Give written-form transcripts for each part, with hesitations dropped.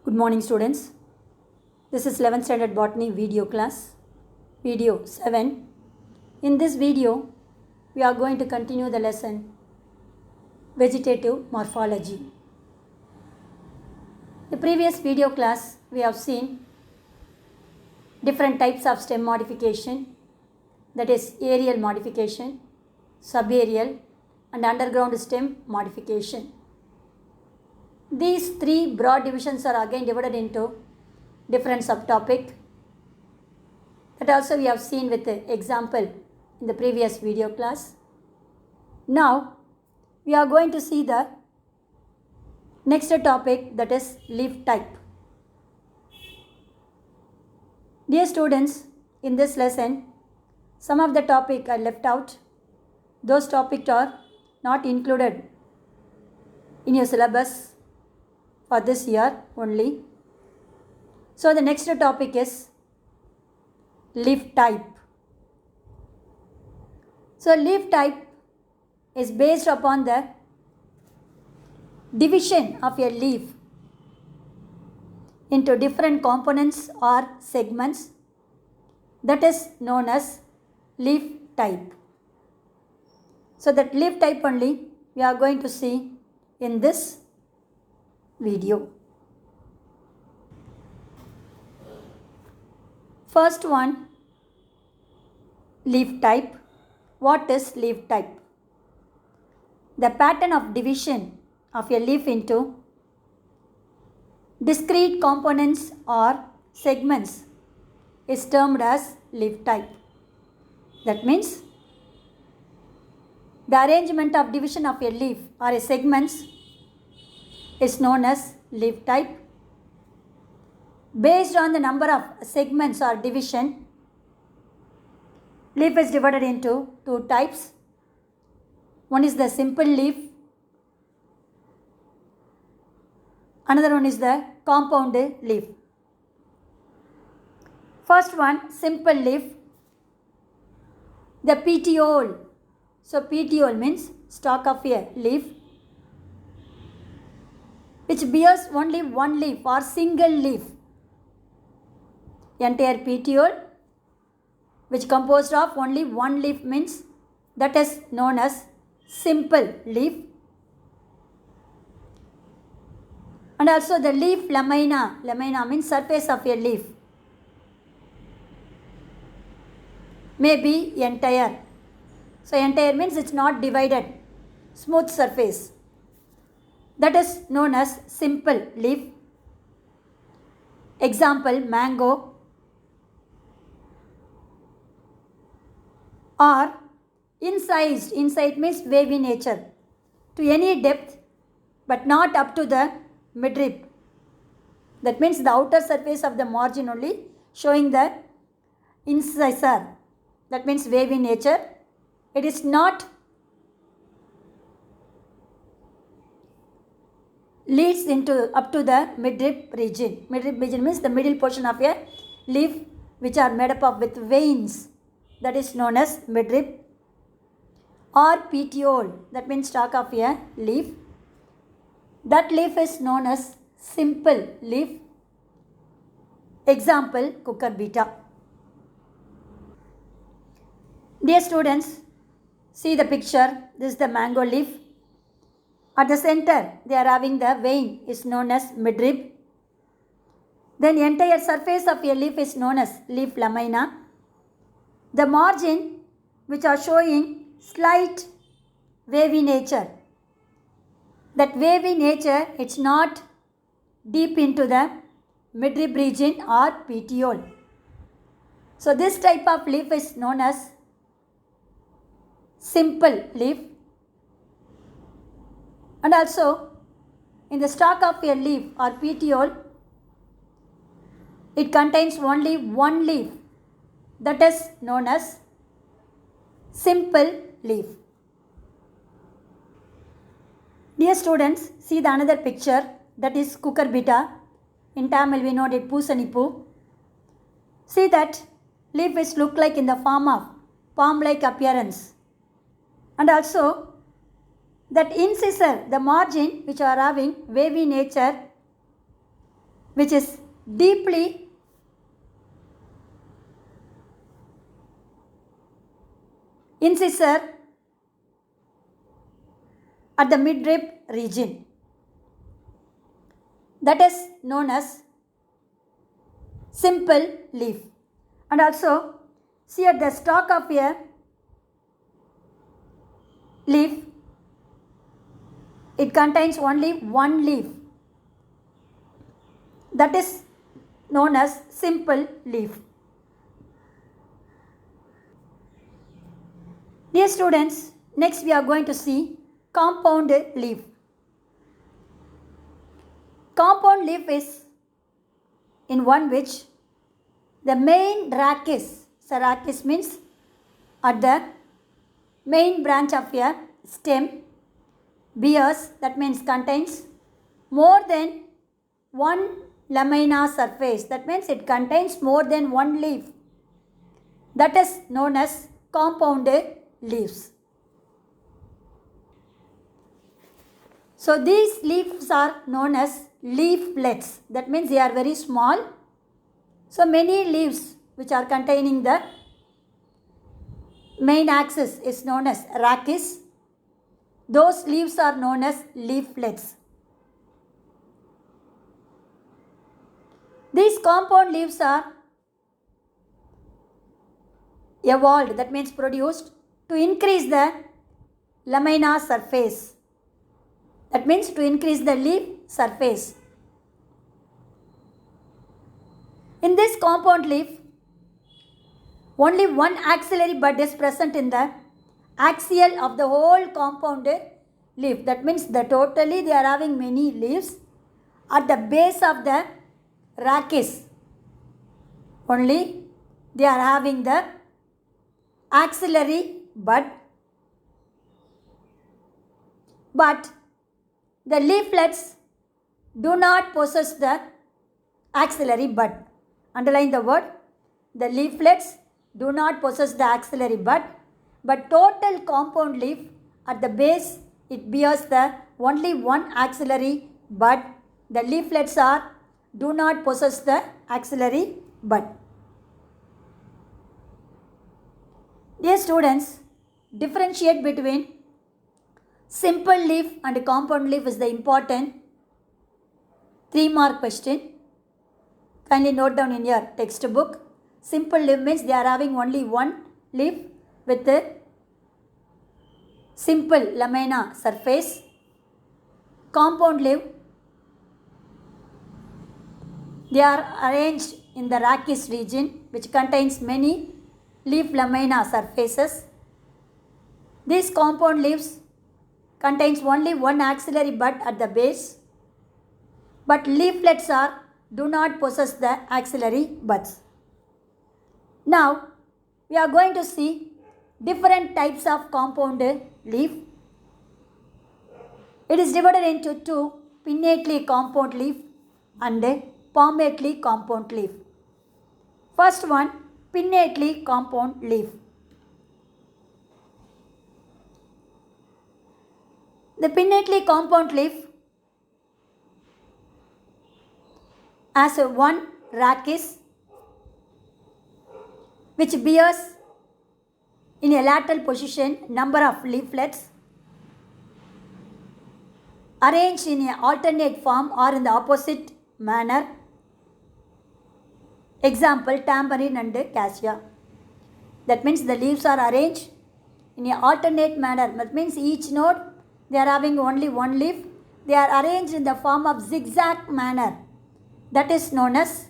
Good morning students. This is 11th standard botany video class, video 7. In this video, we are going to continue the lesson vegetative morphology. The previous video class, we have seen different types of stem modification, that is aerial modification, subaerial and underground stem modification. These three broad divisions are again divided into different subtopic. That also we have seen with the example in the previous video class. Now we are going to see the next topic, that is leaf type. Dear students, in this lesson, some of the topic are left out. Those topics are not included in your syllabus for this year only. So the next topic is leaf type. So leaf type is based upon the division of a leaf into different components or segments, that is known as leaf type. So that leaf type only we are going to see in this video. First one, leaf type. What is leaf type? The pattern of division of a leaf into discrete components or segments is termed as leaf type. That means the arrangement of division of a leaf or a segments is known as leaf type. Based on the number of segments or division, leaf is divided into two types. One is the simple leaf. Another one is the compound leaf. First one, simple leaf. The petiole. So petiole means stalk of a leaf which bears only one leaf or single leaf. Entire petiole which composed of only one leaf means that is known as simple leaf. And also the leaf lamina. Lamina means surface of a leaf. May be entire. So entire means it's not divided. Smooth surface. That is known as simple leaf. Example, mango. Or incised. Incised means wavy nature. To any depth but not up to the midrib. That means the outer surface of the margin only showing the incisor. That means wavy nature. It is not leads into up to the midrib region. Midrib region means the middle portion of a leaf which are made up of with veins. That is known as midrib. Or petiole. That means stalk of a leaf. That leaf is known as simple leaf. Example, cucurbita. Dear students, see the picture. This is the mango leaf. At the center, they are having the vein is known as midrib. Then the entire surface of a leaf is known as leaf lamina. The margin which are showing slight wavy nature. That wavy nature, it's not deep into the midrib region or petiole. So this type of leaf is known as simple leaf. And also in the stalk of a leaf or petiole, it contains only one leaf. That is known as simple leaf. Dear students, see the another picture, that is cucurbita. In Tamil we know it Poosanipu. See that leaf is look like in the form of palm-like appearance. And also that incisor, the margin which are having wavy nature, which is deeply incisor at the midrib region. That is known as simple leaf. And also see at the stalk of a leaf, it contains only one leaf. That is known as simple leaf. Dear students, next we are going to see compound leaf. Compound leaf is in one which the main rachis, so rachis means at the main branch of a stem, bears, that means contains more than one lamina surface, that means it contains more than one leaf. That is known as compound leaves. So these leaves are known as leaflets, that means they are very small. So many leaves which are containing the main axis is known as rachis. Those leaves are known as leaflets. These compound leaves are evolved, that means produced, to increase the lamina surface. That means to increase the leaf surface. In this compound leaf, only one axillary bud is present in the axial of the whole compound leaf. That means that totally they are having many leaves. At the base of the rachis, only they are having the axillary bud. But the leaflets do not possess the axillary bud. Underline the word. The leaflets do not possess the axillary bud, but total compound leaf at the base it bears the only one axillary bud. The leaflets do not possess the axillary bud. Dear students, differentiate between simple leaf and compound leaf is the important 3-mark question. Kindly note down in your textbook. Simple leaf means they are having only one leaf with a simple lamina surface. Compound leaf, they are arranged in the rachis region which contains many leaf lamina surfaces. These compound leaves contains only one axillary bud at the base, but leaflets do not possess the axillary buds. Now we are going to see different types of compound leaf. It is divided into two: pinnately compound leaf and palmately compound leaf. First one, pinnately compound leaf. The pinnately compound leaf has one rachis which bears in a lateral position number of leaflets arranged in an alternate form or in the opposite manner. Example, tamarind and cassia. That means the leaves are arranged in an alternate manner. That means each node they are having only one leaf. They are arranged in the form of zigzag manner. That is known as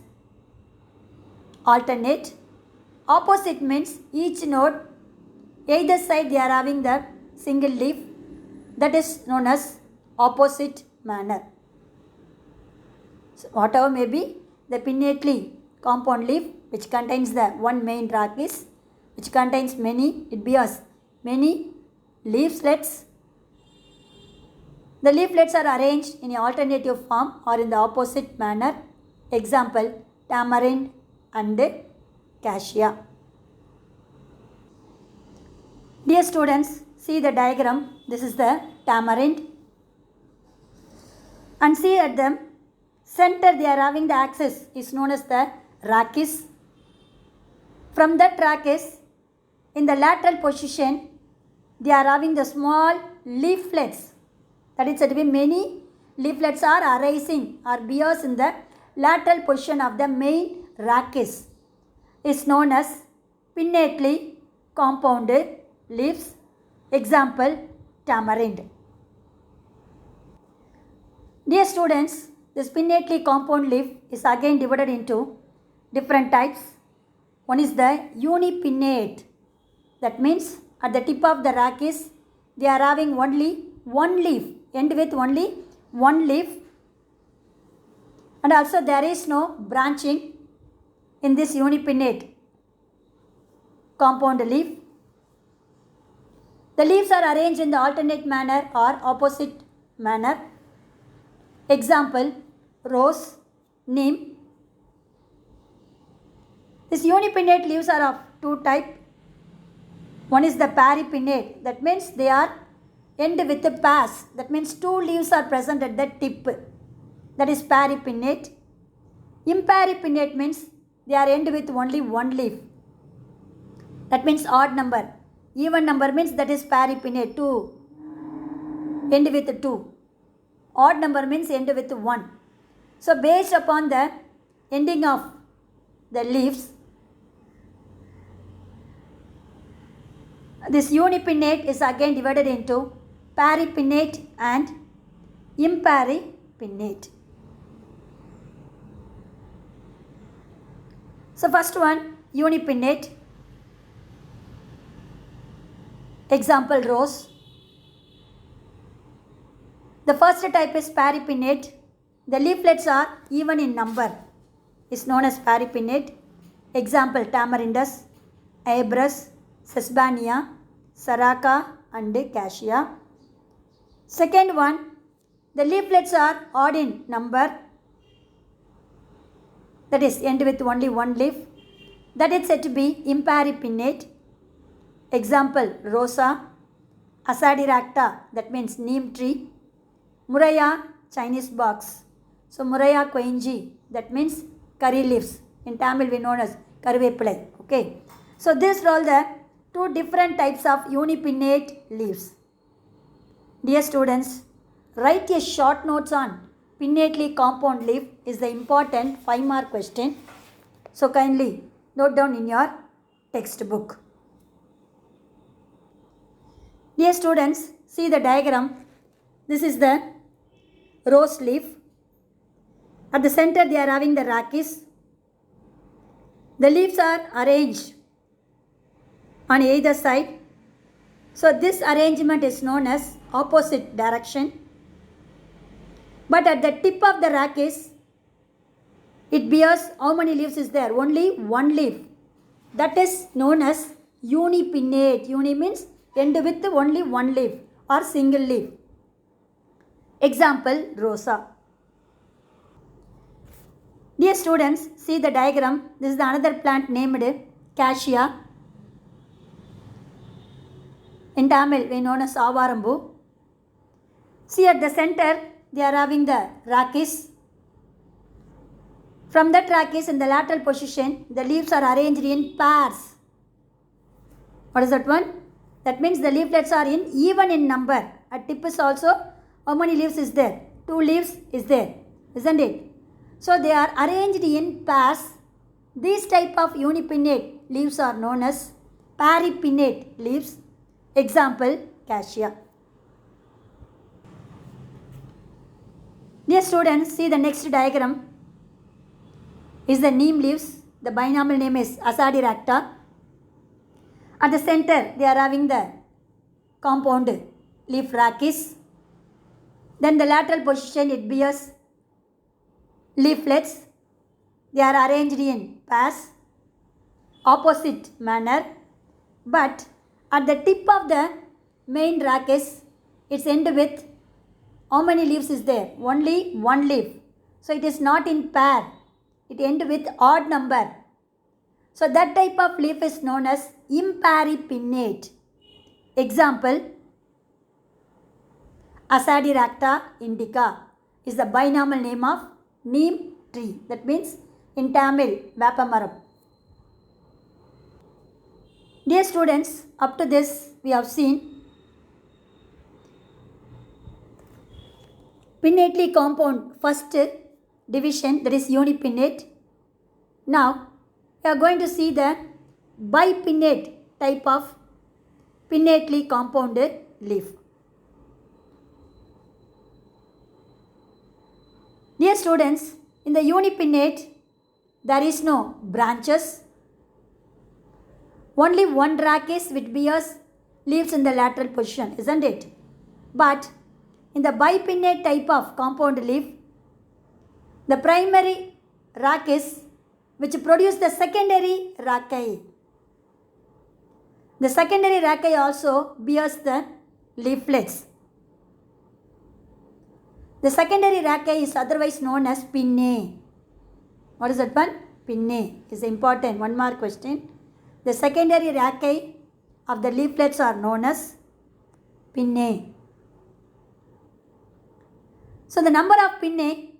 alternate. Opposite means each node, either side they are having the single leaf. That is known as opposite manner. So whatever may be, the pinnately compound leaf which contains the one main rachis, which contains many, it bears many leaflets. The leaflets are arranged in an alternative form or in the opposite manner. Example, tamarind and cassia. Dear students, see the diagram. This is the tamarind. And see at the center they are having the axis is known as the rachis. From that rachis, in the lateral position, they are having the small leaflets. That is, many leaflets are arising or bears in the lateral position of the main rachis. Is known as pinnately compounded leaves. Example, tamarind. Dear students, this pinnately compound leaf is again divided into different types. One is the unipinnate. That means at the tip of the rachis, they are having only one leaf, end with only one leaf. And also there is no branching in this unipinnate compound leaf. The leaves are arranged in the alternate manner or opposite manner. Example, rose, neem. These unipinnate leaves are of two types. One is the peripinnate. That means they are end with a pass. That means two leaves are present at the tip. That is peripinnate. Imperipinnate means they are end with only one leaf. That means odd number. Even number means that is peripinnate, 2. End with 2. Odd number means end with 1. So based upon the ending of the leaves, this unipinnate is again divided into peripinnate and imperipinnate. So first one, unipinnate. Example, rose. The first type is peripinnate. The leaflets are even in number. Is known as peripinnate. Example, tamarindus, abrus, sesbania, saraka and cassia. Second one, the leaflets are odd in number. That is end with only one leaf. That is said to be imperipinnate. Example, rosa, asadiracta, that means neem tree, Muraya, Chinese box. So Muraya koinji, that means curry leaves. In Tamil we known as karivepilai. Okay. So these are all the two different types of unipinnate leaves. Dear students, write a short notes on pinnately compound leaf is the important 5-mark question. So kindly note down in your textbook. Dear students, see the diagram. This is the rose leaf. At the center they are having the rachis. The leaves are arranged on either side. So this arrangement is known as opposite direction. But at the tip of the rachis, it bears how many leaves is there? Only one leaf. That is known as unipinnate. Uni means end with only one leaf or single leaf. Example, rosa. Dear students, see the diagram. This is the another plant named cassia. In Tamil, we known as avarambu. See at the center, they are having the rachis. From that rachis in the lateral position, the leaves are arranged in pairs. What is that one? That means the leaflets are in even in number. At tip is also, how many leaves is there? 2 leaves is there, isn't it? So they are arranged in pairs. These type of unipinnate leaves are known as peripinnate leaves. Example, cassia. Dear students, see the next diagram is the neem leaves. The binomial name is asadiracta. At the center, they are having the compound leaf rachis. Then the lateral position, it bears leaflets. They are arranged in pairs, opposite manner. But at the tip of the main rachis, it's end with how many leaves is there? Only one leaf. So it is not in pair. It end with odd number. So that type of leaf is known as imperipinnate. Example, Asadiracta indica is the binomial name of neem tree. That means in Tamil, Vapamaram. Dear students, up to this we have seen pinnately compound first division, that is unipinnate. Now we are going to see the bipinnate type of pinnately compounded leaf. Dear students, in the unipinnate there is no branches. Only one rachis which bears leaves in the lateral position, isn't it? But in the bipinnate type of compound leaf, the primary rachis which produce the secondary rachi. The secondary rachi also bears the leaflets. The secondary rachi is otherwise known as pinnae. What is that one? Pinnae is important. One more question. The secondary rachi of the leaflets are known as pinnae. So the number of pinnae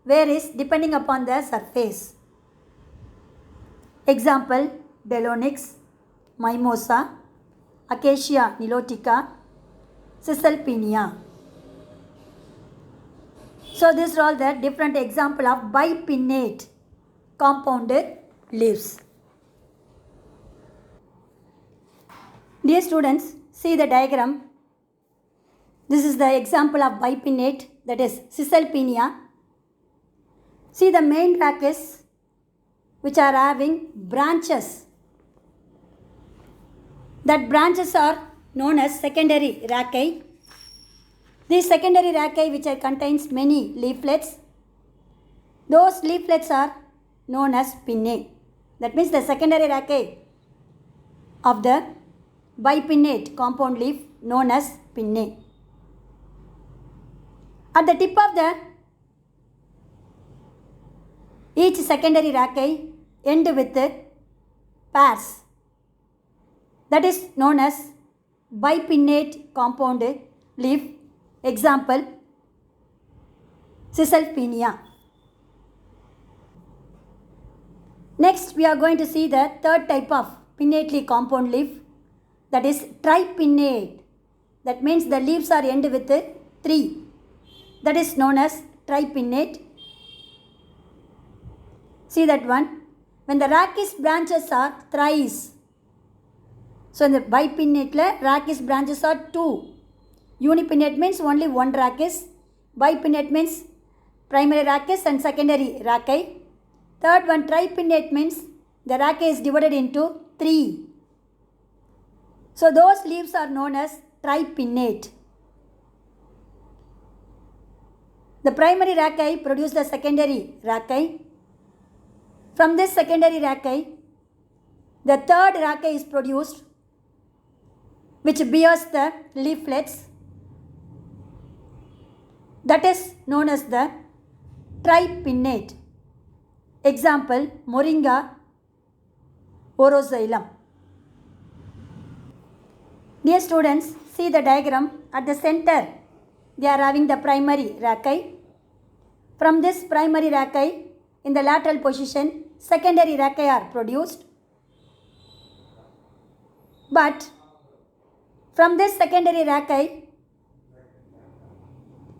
varies depending upon the surface. Example, Delonix, Mimosa, Acacia nilotica, Cisalpinia. So these are all the different example of bipinnate compounded leaves. Dear students, see the diagram. This is the example of bipinnate, that is Cisalpinia. See the main rachis which are having branches. That branches are known as secondary rachi. These secondary rachi which contains many leaflets, those leaflets are known as pinnae. That means the secondary rachi of the bipinnate compound leaf known as pinnae. At the tip of the each secondary rachi end with pairs. That is known as bipinnate compound leaf. Example, Cisalpinia. Next, we are going to see the third type of pinnately compound leaf, that is tripinnate. That means the leaves are end with 3. That is known as tripinnate. See that one. When the rachis branches are thrice. So in the bipinnate, rachis branches are 2. Unipinnate means only one rachis. Bipinnate means primary rachis and secondary rachi. Third one, tripinnate means the rachi is divided into 3. So those leaves are known as tripinnate. The primary rachi produce the secondary rachi. From this secondary rachi, the third rachi is produced which bears the leaflets. That is known as the tripinnate. Example, Moringa oroxylum. Dear students, see the diagram. At the center, they are having the primary rachi. From this primary rachi, in the lateral position, secondary rachi are produced. But from this secondary rachi,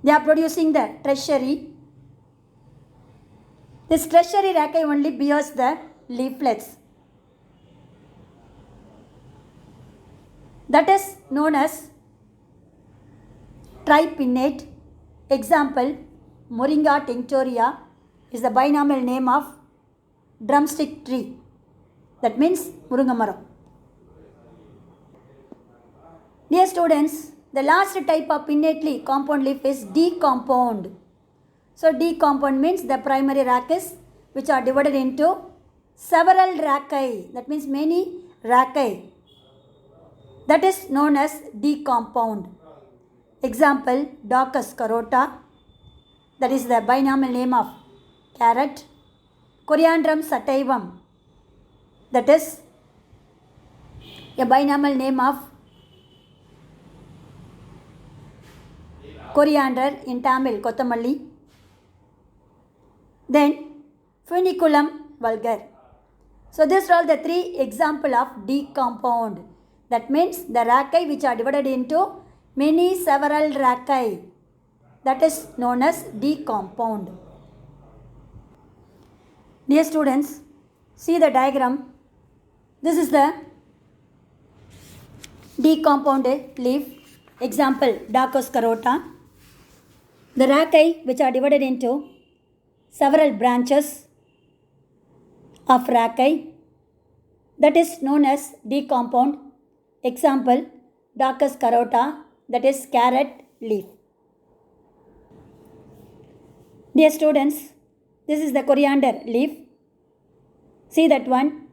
they are producing the tertiary. This tertiary rachi only bears the leaflets. That is known as tripinnate. Example, Moringa tinctoria is the binomial name of drumstick tree. That means Murungamaram. Dear students, the last type of pinnately compound leaf is decompound. So decompound means the primary rachis which are divided into several rachi. That means many rachi. That is known as decompound. Example, Daucus carota. That is the binomial name of carrot. Coriandrum sativum. That is a binomial name of coriander in Tamil, Kothamalli. Then Funiculum vulgar. So these are all the three examples of decompound. That means the rackae which are divided into many several rackae. That is known as decompound. Dear students, see the diagram. This is the decompounded leaf. Example, Daucus carota. The rackae which are divided into several branches of rackae, that is known as decompound. Example, Daucus carota, that is carrot leaf. Dear students, this is the coriander leaf. See that one,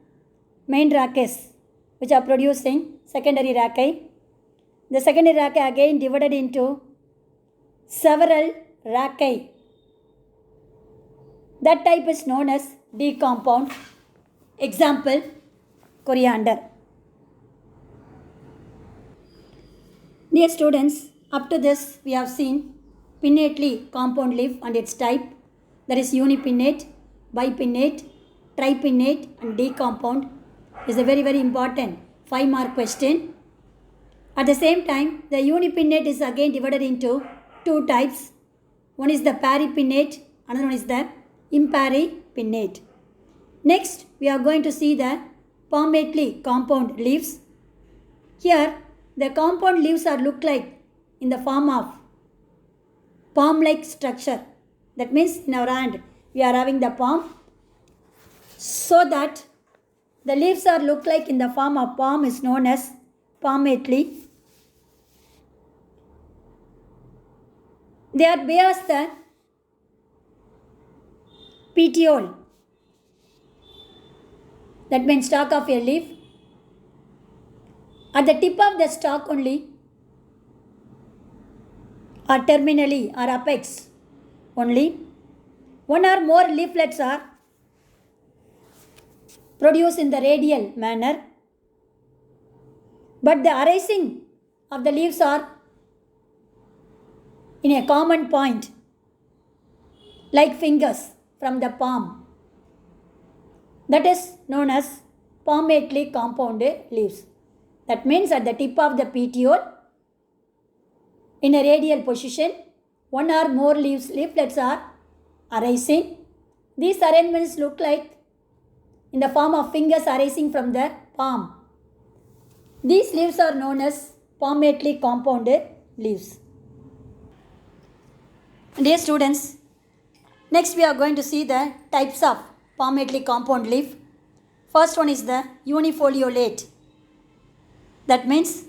main rackae which are producing secondary rackae. The secondary rackae again divided into several rackae. That type is known as decompound. Example, coriander. Dear students, up to this we have seen pinnately compound leaf and its type, that is unipinnate, bipinnate, tripinnate and decompound. Is a very important 5-mark question. At the same time, the unipinnate is again divided into two types. One is the peripinnate, another one is the imparipinnate. Next, we are going to see the palmately compound leaves. Here, the compound leaves are look like in the form of palm-like structure. That means in our hand, we are having the palm. So that the leaves are look like in the form of palm is known as palmately. They are bears the petiole, that means stalk of a leaf. At the tip of the stalk only, or terminally or apex only, one or more leaflets are produced in the radial manner, but the arising of the leaves are in a common point, like fingers from the palm. That is known as palmately compounded leaves. That means at the tip of the petiole, in a radial position, one or more leaflets are arising. These arrangements look like in the form of fingers arising from the palm. These leaves are known as palmately compounded leaves. Dear students, next we are going to see the types of palmately compound leaf. First one is the unifoliolate. That means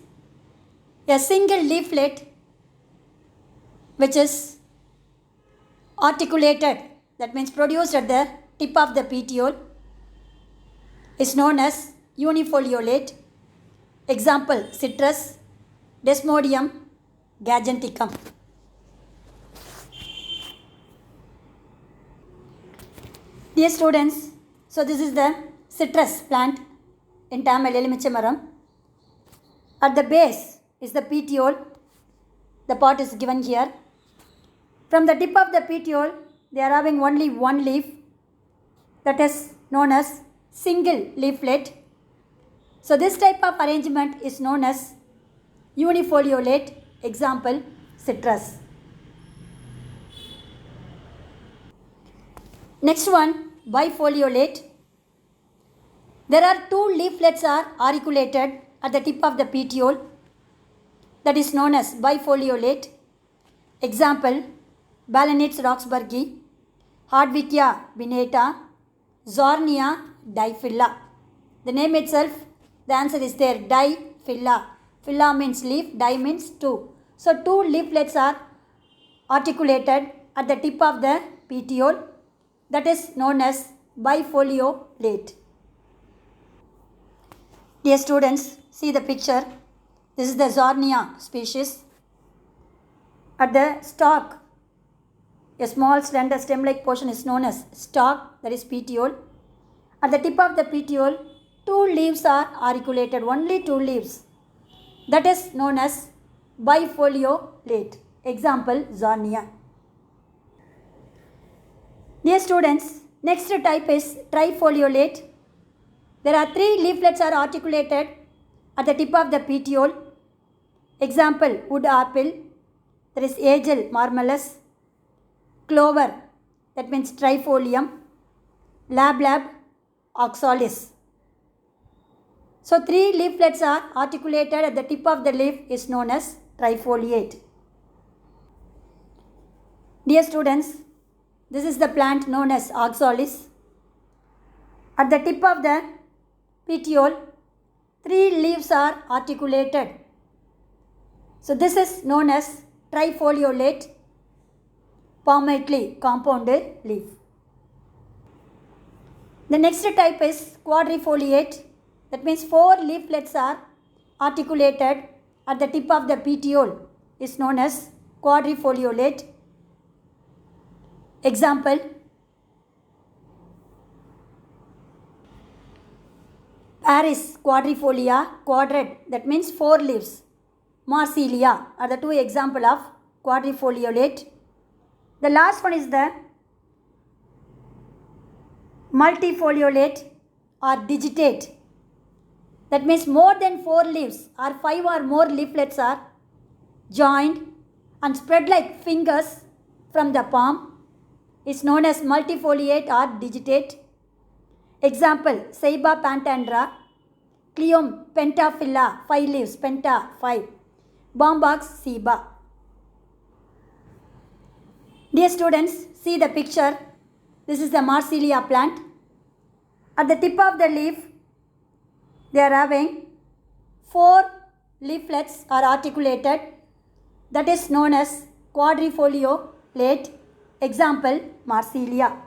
a single leaflet which is articulated, that means produced at the tip of the petiole, is known as unifoliolate. Example, citrus, Desmodium giganteum. Dear students, so this is the citrus plant in Tamil Elumichamaram. At the base is the petiole. The part is given here. From the tip of the petiole, they are having only one leaf, that is known as single leaflet. So this type of arrangement is known as unifoliolate. Example, citrus. Next one, bifoliolate. There are two leaflets are auriculated at the tip of the petiole. That is known as bifoliolate. Example, Balanites roxburghi, Hardwickia binata, Zornia diphylla. The name itself, the answer is there, diphylla. Phylla means leaf, di means two. So two leaflets are articulated at the tip of the petiole. That is known as bifoliolate. Dear students, see the picture. This is the Zornia species. At the stalk, a small slender stem-like portion is known as stalk, that is petiole. At the tip of the petiole, two leaves are auriculated, only two leaves. That is known as bifoliolate. Example, Zornia. Dear students, next type is trifoliolate. There are 3 leaflets are articulated at the tip of the petiole. Example, wood apple, there is Aegel marmelis, clover, that means trifolium, lablab, oxalis. So 3 leaflets are articulated at the tip of the leaf is known as trifoliate. Dear students, this is the plant known as oxalis. At the tip of the petiole, 3 leaves are articulated. So this is known as trifoliolate, palmately compounded leaf. The next type is quadrifoliate. That means 4 leaflets are articulated at the tip of the petiole is known as quadrifoliolate. Example, Paris quadrifolia, quadrate, that means 4 leaves. Marsilia are the 2 examples of quadrifoliolate. The last one is the multifoliolate or digitate. That means more than 4 leaves or 5 or more leaflets are joined and spread like fingers from the palm is known as multifoliate or digitate. Example, Ceiba pentandra, Cleome pentaphylla, 5 leaves, penta 5, Bombox ceiba. Dear students, see the picture. This is the Marsilia plant. At the tip of the leaf, they are having 4 leaflets are articulated. That is known as quadrifoliolate. Example, Marsilia.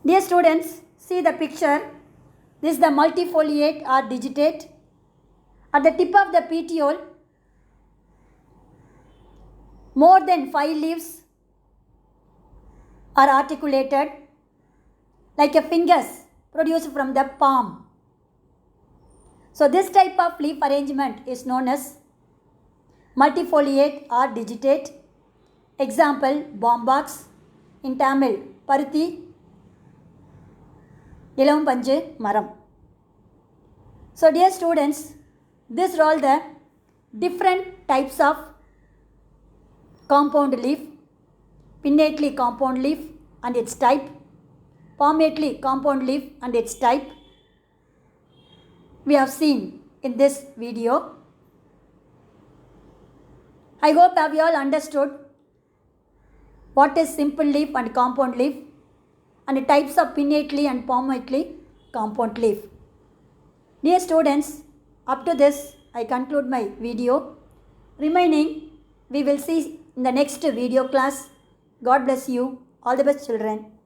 Dear students, see the picture. This is the multifoliate or digitate. At the tip of the petiole, more than 5 leaves are articulated like a fingers produced from the palm. So this type of leaf arrangement is known as multifoliate or digitate. Example, bombox. In Tamil, paruthi, ilam panju maram. So dear students, these are all the different types of compound leaf. Pinnately compound leaf and its type, palmately compound leaf and its type we have seen in this video. I hope have you all understood what is simple leaf and compound leaf and the types of pinnately and palmately compound leaf. Dear students, up to this I conclude my video. Remaining we will see in the next video class. God bless you. All the best, children.